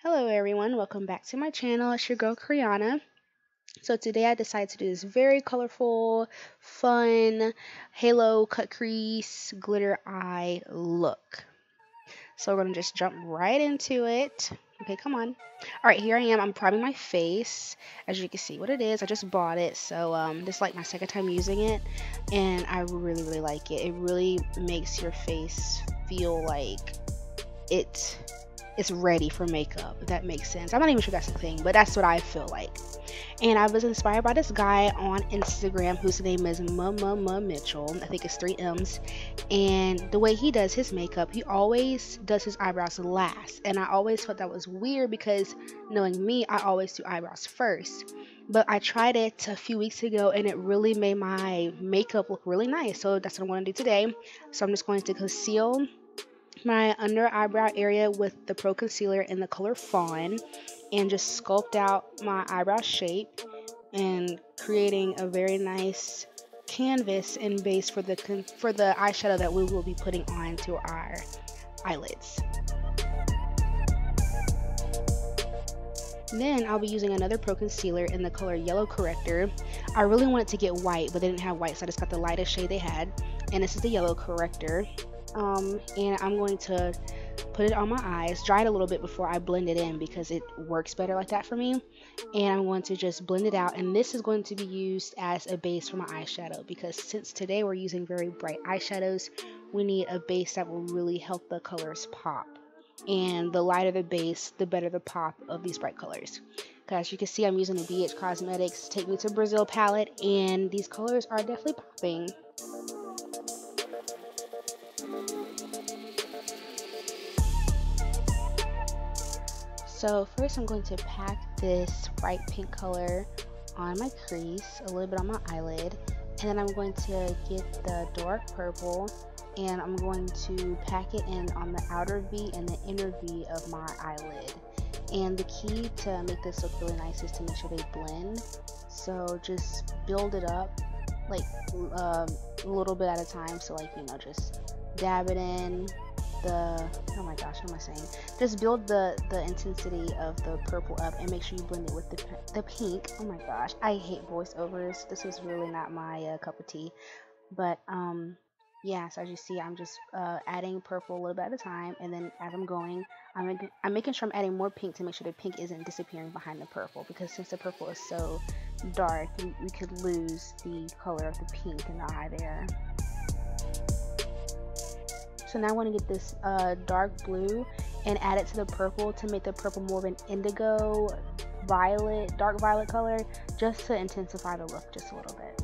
Hello everyone, welcome back to my channel. It's your girl Kryana. So today I decided to do this very colorful, fun, halo cut crease, glitter eye look. So we're gonna just jump right into it. Okay, come on. Alright, here I am. I'm priming my face. As you can see what it is, I just bought it. So this is like my second time using it. And I really like it. It really makes your face feel like it's ready for makeup, if that makes sense. I'm not even sure that's a thing, but that's what I feel like. And I was inspired by this guy on Instagram whose name is Mitchell. I think it's 3 M's. And the way he does his makeup, he always does his eyebrows last. And I always thought that was weird because knowing me, I always do eyebrows first. But I tried it a few weeks ago and it really made my makeup look really nice. So that's what I'm going to do today. So I'm just going to conceal my under eyebrow area with the Pro Concealer in the color Fawn and just sculpt out my eyebrow shape and creating a very nice canvas and base for the eyeshadow that we will be putting onto our eyelids. Then I'll be using another Pro Concealer in the color Yellow Corrector. I really wanted to get white, but they didn't have white, so I just got the lightest shade they had. And this is the Yellow Corrector. And I'm going to put it on my eyes, dry it a little bit before I blend it in because it works better like that for me. And I'm going to just blend it out, and this is going to be used as a base for my eyeshadow because since today we're using very bright eyeshadows, we need a base that will really help the colors pop. And the lighter the base, the better the pop of these bright colors. As you can see, I'm using the BH Cosmetics Take Me to Brazil palette, and these colors are definitely popping. So first I'm going to pack this bright pink color on my crease, a little bit on my eyelid, and then I'm going to get the dark purple and I'm going to pack it in on the outer V and the inner V of my eyelid. And the key to make this look really nice is to make sure they blend. So just build it up like a little bit at a time. So like, you know, just dab it in. Oh my gosh, what am I saying? Just build the intensity of the purple up and make sure you blend it with the pink. Oh my gosh, I hate voiceovers. This was really not my cup of tea. But yeah, so as you see, I'm just adding purple a little bit at a time, and then as I'm going, I'm making sure I'm adding more pink to make sure the pink isn't disappearing behind the purple, because since the purple is so dark, we could lose the color of the pink in the eye there. So now I want to get this dark blue and add it to the purple to make the purple more of an indigo violet, dark violet color, just to intensify the look just a little bit.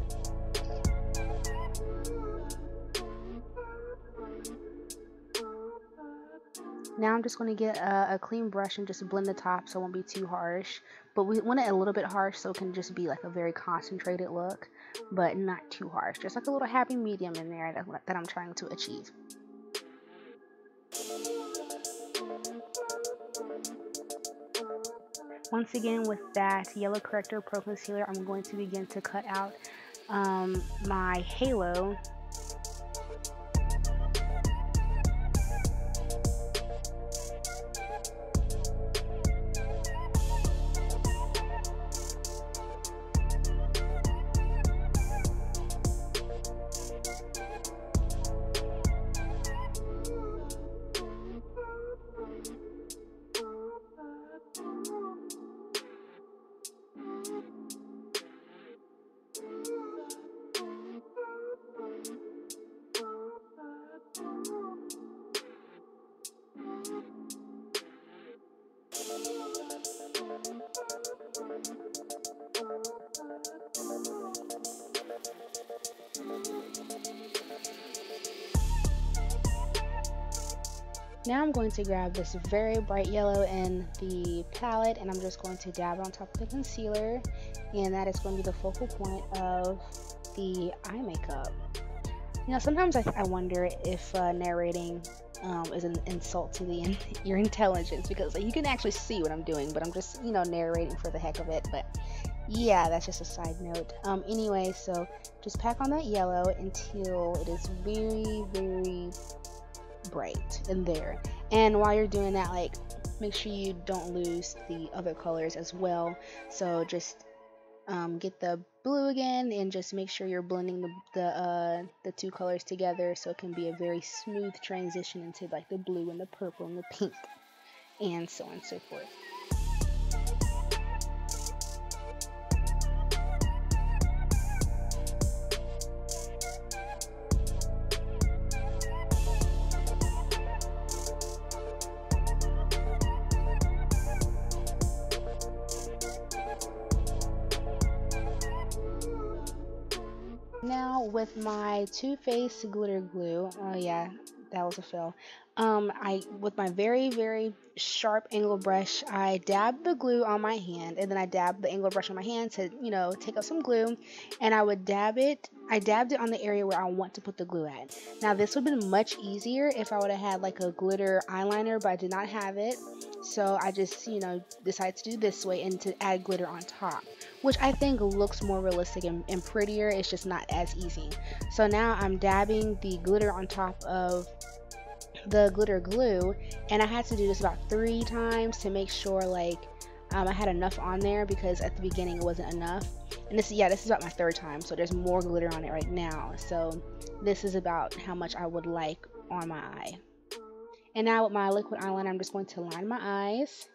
Now I'm just going to get a clean brush and just blend the top so it won't be too harsh. But we want it a little bit harsh so it can just be like a very concentrated look, but not too harsh. Just like a little happy medium in there that I'm trying to achieve. Once again, with that Yellow Corrector Pro Concealer, I'm going to begin to cut out my halo. Now I'm going to grab this very bright yellow in the palette, and I'm just going to dab it on top of the concealer, and that is going to be the focal point of the eye makeup. You know, sometimes I wonder if narrating is an insult to your intelligence, because like, you can actually see what I'm doing, but I'm just, you know, narrating for the heck of it. But yeah, that's just a side note. Anyway, so just pack on that yellow until it is very, very bright in there. And while you're doing that, like, make sure you don't lose the other colors as well. So just get the blue again and just make sure you're blending the two colors together so it can be a very smooth transition into like the blue and the purple and the pink and so on and so forth. Now with my Too Faced glitter glue, oh yeah, that was a fail. With my very sharp angle brush, I dabbed the glue on my hand, and then I dabbed the angle brush on my hand to, you know, take up some glue, and I would dab it. I dabbed it on the area where I want to put the glue at. Now this would have been much easier if I would have had like a glitter eyeliner, but I did not have it, so I just, you know, decided to do this way and to add glitter on top, which I think looks more realistic and prettier. It's just not as easy. So now I'm dabbing the glitter on top of the glitter glue, and I had to do this about 3 times to make sure like I had enough on there, because at the beginning it wasn't enough. And this is about my 3rd time, so there's more glitter on it right now. So this is about how much I would like on my eye. And now with my liquid eyeliner, I'm just going to line my eyes.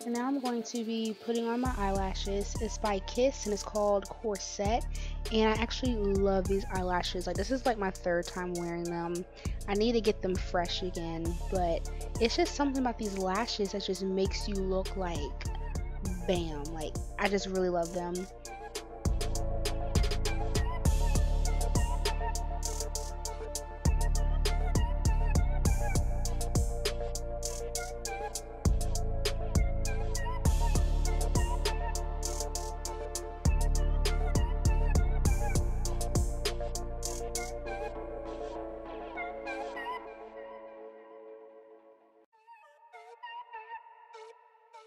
And now I'm going to be putting on my eyelashes. It's by Kiss and it's called Corset. And I actually love these eyelashes. Like, this is like my 3rd time wearing them. I need to get them fresh again, but it's just something about these lashes that just makes you look like bam. Like, I just really love them.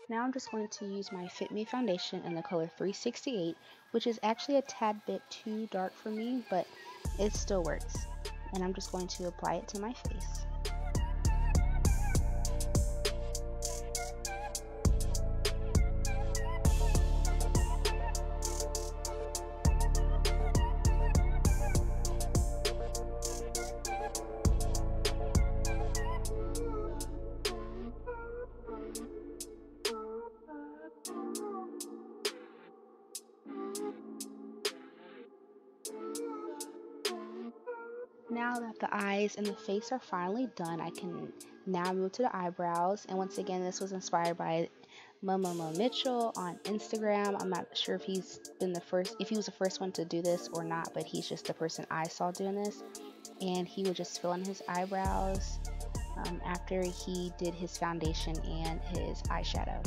Now I'm just going to use my Fit Me foundation in the color 368, which is actually a tad bit too dark for me, but it still works. And I'm just going to apply it to my face. Now that the eyes and the face are finally done, I can now move to the eyebrows. And once again, this was inspired by Momo Mitchell on Instagram. I'm not sure if he was the first one to do this or not, but he's just the person I saw doing this. And he would just fill in his eyebrows after he did his foundation and his eyeshadow.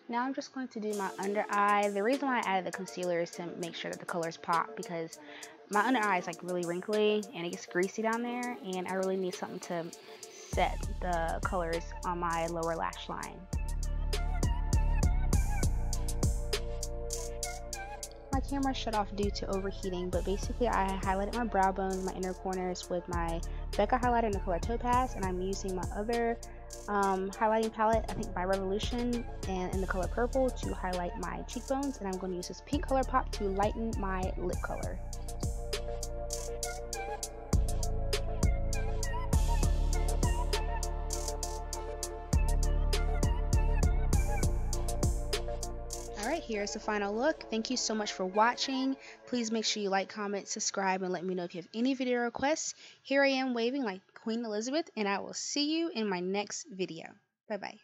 Now I'm just going to do my under eye. The reason why I added the concealer is to make sure that the colors pop, because my under eye is like really wrinkly and it gets greasy down there, and I really need something to set the colors on my lower lash line. My camera shut off due to overheating, but basically I highlighted my brow bones, my inner corners with my Becca highlighter in the color Topaz, and I'm using my other highlighting palette, I think by Revolution, and in the color purple to highlight my cheekbones, and I'm going to use this pink color pop to lighten my lip color. Alright, here's the final look. Thank you so much for watching. Please make sure you like, comment, subscribe, and let me know if you have any video requests. Here I am waving like Queen Elizabeth, and I will see you in my next video. Bye bye.